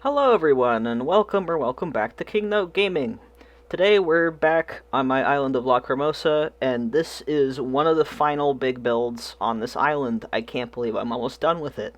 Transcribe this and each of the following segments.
Hello everyone, and welcome back to KNG Gaming. Today we're back on my island of Lacrimosa, and this is one of the final big builds on this island. I can't believe I'm almost done with it.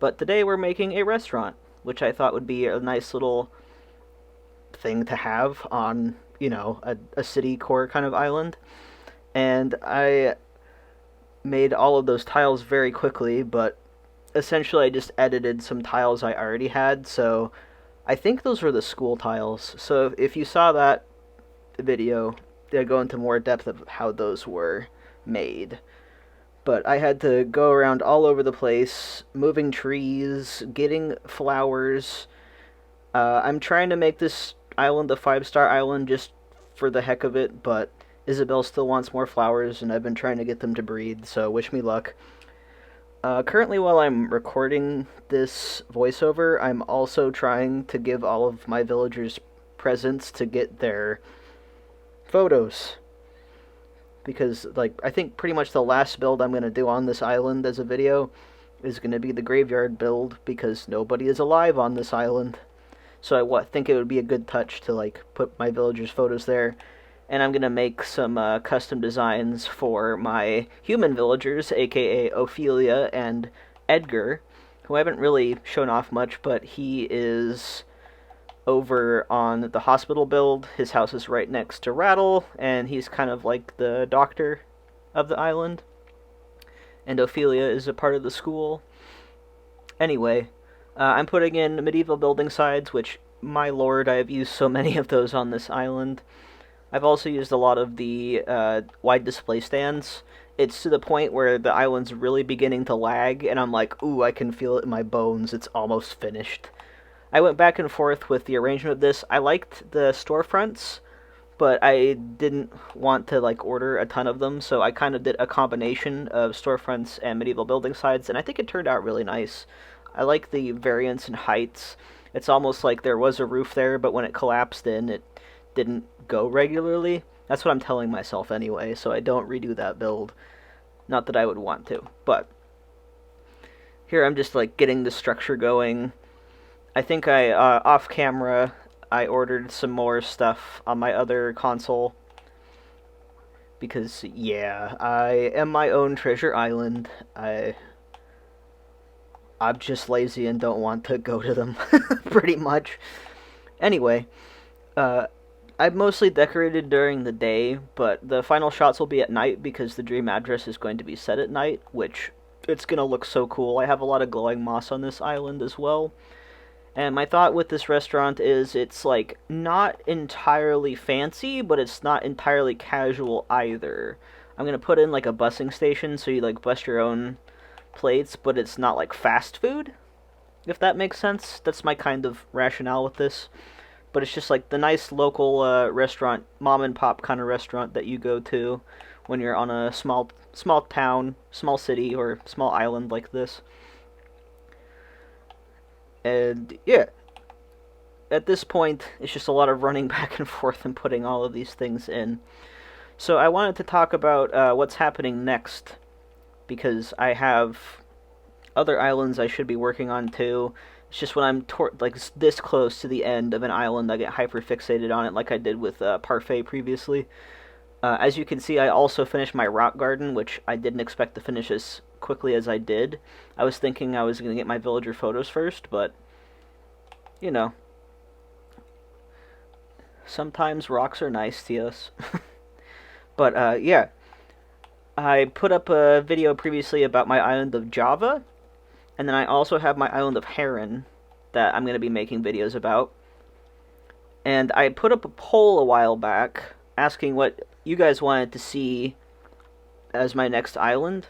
But today we're making a restaurant, which I thought would be a nice little thing to have on, a city core kind of island. And I made all of those tiles very quickly, but essentially I just edited some tiles I already had, so I think those were the school tiles. So if you saw that video, they go into more depth of how those were made. But I had to go around all over the place, moving trees, getting flowers. I'm trying to make this island a 5-star island just for the heck of it, but Isabel still wants more flowers, and I've been trying to get them to breed, so wish me luck. Currently, while I'm recording this voiceover, I'm also trying to give all of my villagers presents to get their photos. Because, I think pretty much the last build I'm going to do on this island as a video is going to be the graveyard build, because nobody is alive on this island. So I think it would be a good touch to, put my villagers' photos there. And I'm going to make some custom designs for my human villagers, aka Ophelia and Edgar, who I haven't really shown off much, but he is over on the hospital build. His house is right next to Rattle, and he's kind of like the doctor of the island. And Ophelia is a part of the school. Anyway, I'm putting in medieval building sides, which, my lord, I have used so many of those on this island. I've also used a lot of the wide display stands. It's to the point where the island's really beginning to lag, and I'm like, ooh, I can feel it in my bones. It's almost finished. I went back and forth with the arrangement of this. I liked the storefronts, but I didn't want to order a ton of them, so I kind of did a combination of storefronts and medieval building sides, and I think it turned out really nice. I like the variance in heights. It's almost like there was a roof there, but when it collapsed in, it didn't go regularly. That's what I'm telling myself anyway, so I don't redo that build. Not that I would want to, but here I'm just getting the structure going. I think off camera, I ordered some more stuff on my other console because, yeah, I am my own treasure island. I'm just lazy and don't want to go to them, pretty much. Anyway, I've mostly decorated during the day, but the final shots will be at night because the dream address is going to be set at night, which it's going to look so cool. I have a lot of glowing moss on this island as well. And my thought with this restaurant is it's not entirely fancy, but it's not entirely casual either. I'm going to put in a busing station so you bus your own plates, but it's not fast food, if that makes sense. That's my kind of rationale with this. But it's just the nice local restaurant, mom and pop kind of restaurant that you go to when you're on a small town, small city, or small island like this. And yeah, at this point, it's just a lot of running back and forth and putting all of these things in. So I wanted to talk about what's happening next, because I have other islands I should be working on too. It's just when I'm this close to the end of an island, I get hyper-fixated on it like I did with Parfait previously. As you can see, I also finished my rock garden, which I didn't expect to finish as quickly as I did. I was thinking I was going to get my villager photos first, but, sometimes rocks are nice to us. But, yeah. I put up a video previously about my island of Java, and then I also have my island of Heron that I'm going to be making videos about. And I put up a poll a while back asking what you guys wanted to see as my next island.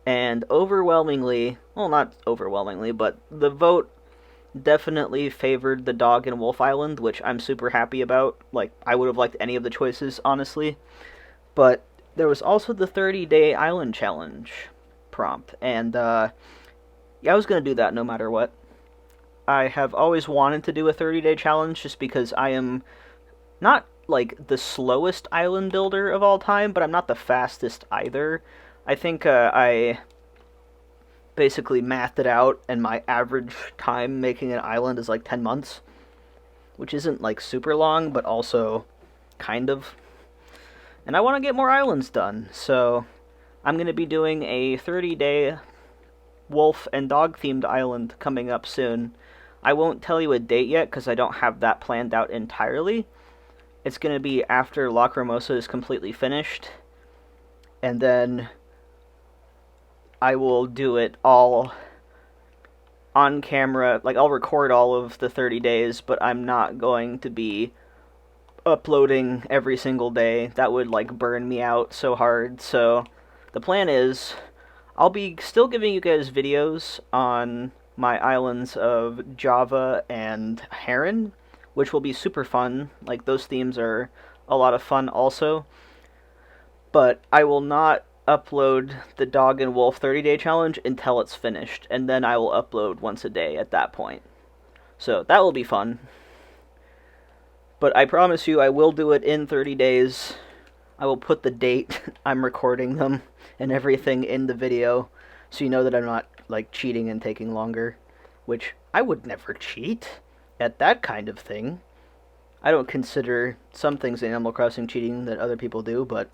And overwhelmingly, well, not overwhelmingly, but the vote definitely favored the Dog and Wolf Island, which I'm super happy about. I would have liked any of the choices, honestly. But there was also the 30-day island challenge prompt, and yeah, I was going to do that no matter what. I have always wanted to do a 30-day challenge just because I am not, the slowest island builder of all time, but I'm not the fastest either. I think I basically mathed it out, and my average time making an island is like 10 months, which isn't like super long, but also kind of. And I want to get more islands done, so I'm going to be doing a 30-day wolf and dog themed island coming up soon. I won't tell you a date yet because I don't have that planned out entirely. It's going to be after Lacrimosa is completely finished, and then I will do it all on camera. Like, I'll record all of the 30 days, but I'm not going to be uploading every single day. That would, like, burn me out so hard. So the plan is I'll be still giving you guys videos on my islands of Java and Heron, which will be super fun. Like, those themes are a lot of fun also. But I will not upload the Dog and Wolf 30-day challenge until it's finished, and then I will upload once a day at that point. So that will be fun. But I promise you I will do it in 30 days. I will put the date I'm recording them and everything in the video, so you know that I'm not, like, cheating and taking longer, which I would never cheat at that kind of thing. I don't consider some things in Animal Crossing cheating that other people do, but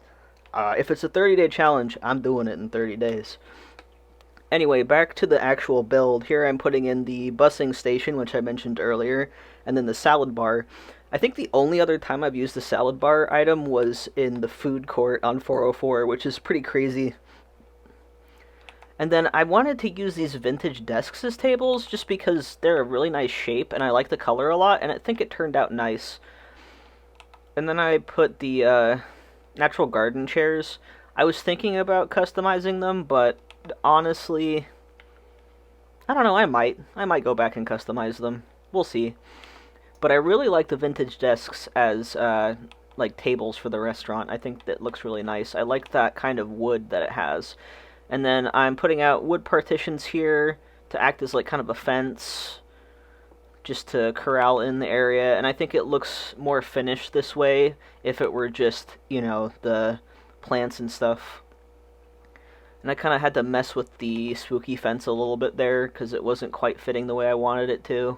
if it's a 30-day challenge, I'm doing it in 30 days. Anyway, back to the actual build. Here I'm putting in the busing station, which I mentioned earlier, and then the salad bar. I think the only other time I've used the salad bar item was in the food court on 404, which is pretty crazy. And then I wanted to use these vintage desks as tables just because they're a really nice shape and I like the color a lot, and I think it turned out nice. And then I put the natural garden chairs. I was thinking about customizing them, but honestly, I don't know, I might go back and customize them. We'll see. But I really like the vintage desks as like tables for the restaurant. I think that looks really nice. I like that kind of wood that it has. And then I'm putting out wood partitions here to act as like kind of a fence, just to corral in the area, and I think it looks more finished this way if it were just, you know, the plants and stuff. And I kind of had to mess with the spooky fence a little bit there because it wasn't quite fitting the way I wanted it to.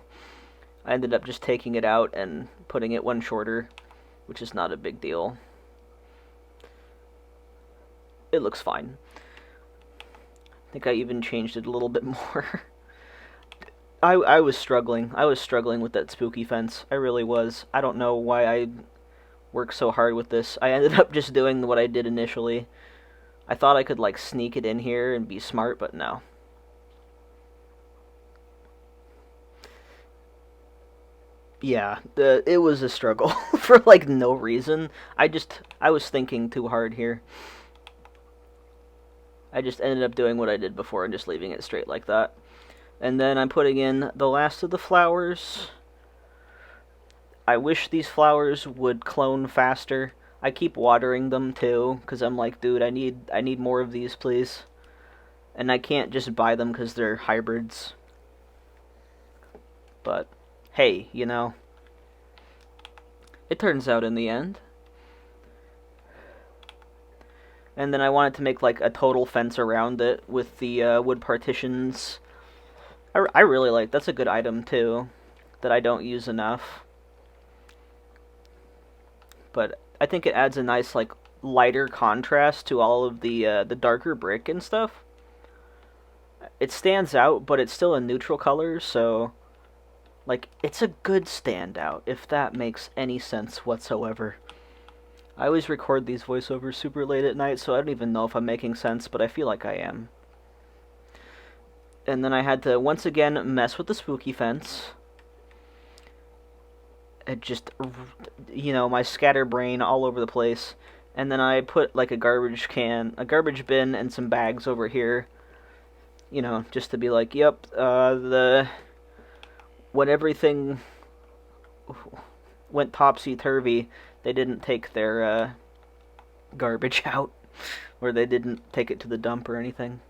I ended up just taking it out and putting it one shorter, which is not a big deal. It looks fine. I think I even changed it a little bit more. I was struggling. I was struggling with that spooky fence. I really was. I don't know why I worked so hard with this. I ended up just doing what I did initially. I thought I could, like, sneak it in here and be smart, but no. Yeah, it was a struggle for, like, no reason. I was thinking too hard here. I just ended up doing what I did before and just leaving it straight like that. And then I'm putting in the last of the flowers. I wish these flowers would clone faster. I keep watering them too, because I'm like, dude, I need more of these, please. And I can't just buy them because they're hybrids. But, hey, you know, it turns out in the end. And then I wanted to make, like, a total fence around it with the wood partitions. I really like, that's a good item too, that I don't use enough. But I think it adds a nice, like, lighter contrast to all of the darker brick and stuff. It stands out, but it's still a neutral color, so, like, it's a good standout, if that makes any sense whatsoever. I always record these voiceovers super late at night, so I don't even know if I'm making sense, but I feel like I am. And then I had to, once again, mess with the spooky fence. It just, you know, my scatterbrain all over the place. And then I put, like, a garbage bin, and some bags over here. You know, just to be like, yep, when everything went topsy-turvy, they didn't take their garbage out, or they didn't take it to the dump or anything.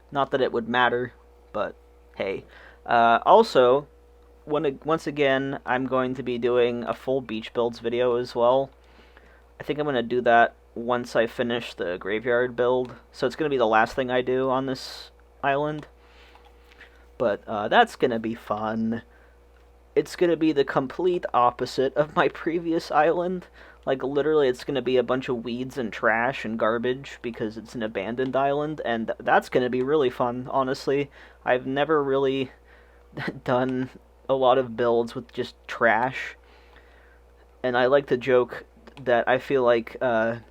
Not that it would matter, but hey. Also, once again, I'm going to be doing a full beach builds video as well. I think I'm going to do that once I finish the graveyard build. So it's going to be the last thing I do on this island. But that's gonna be fun. It's gonna be the complete opposite of my previous island. Like, literally, it's gonna be a bunch of weeds and trash and garbage because it's an abandoned island, and that's gonna be really fun, honestly. I've never really done a lot of builds with just trash, and I like to joke that I feel like Danny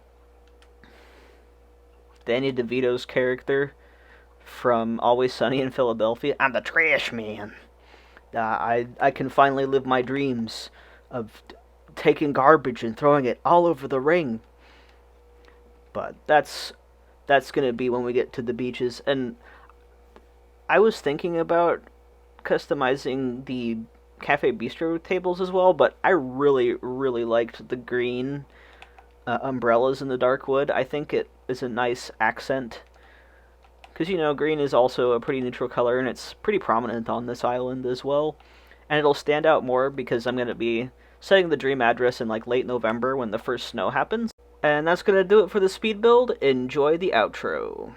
DeVito's character from Always Sunny in Philadelphia. I'm the trash man. I can finally live my dreams of taking garbage and throwing it all over the ring. But that's gonna be when we get to the beaches. And I was thinking about customizing the Cafe Bistro tables as well, but I really, really liked the green umbrellas in the dark wood. I think it is a nice accent. Because, you know, green is also a pretty neutral color, and it's pretty prominent on this island as well. And it'll stand out more because I'm going to be setting the dream address in, like, late November when the first snow happens. And that's going to do it for the speed build. Enjoy the outro.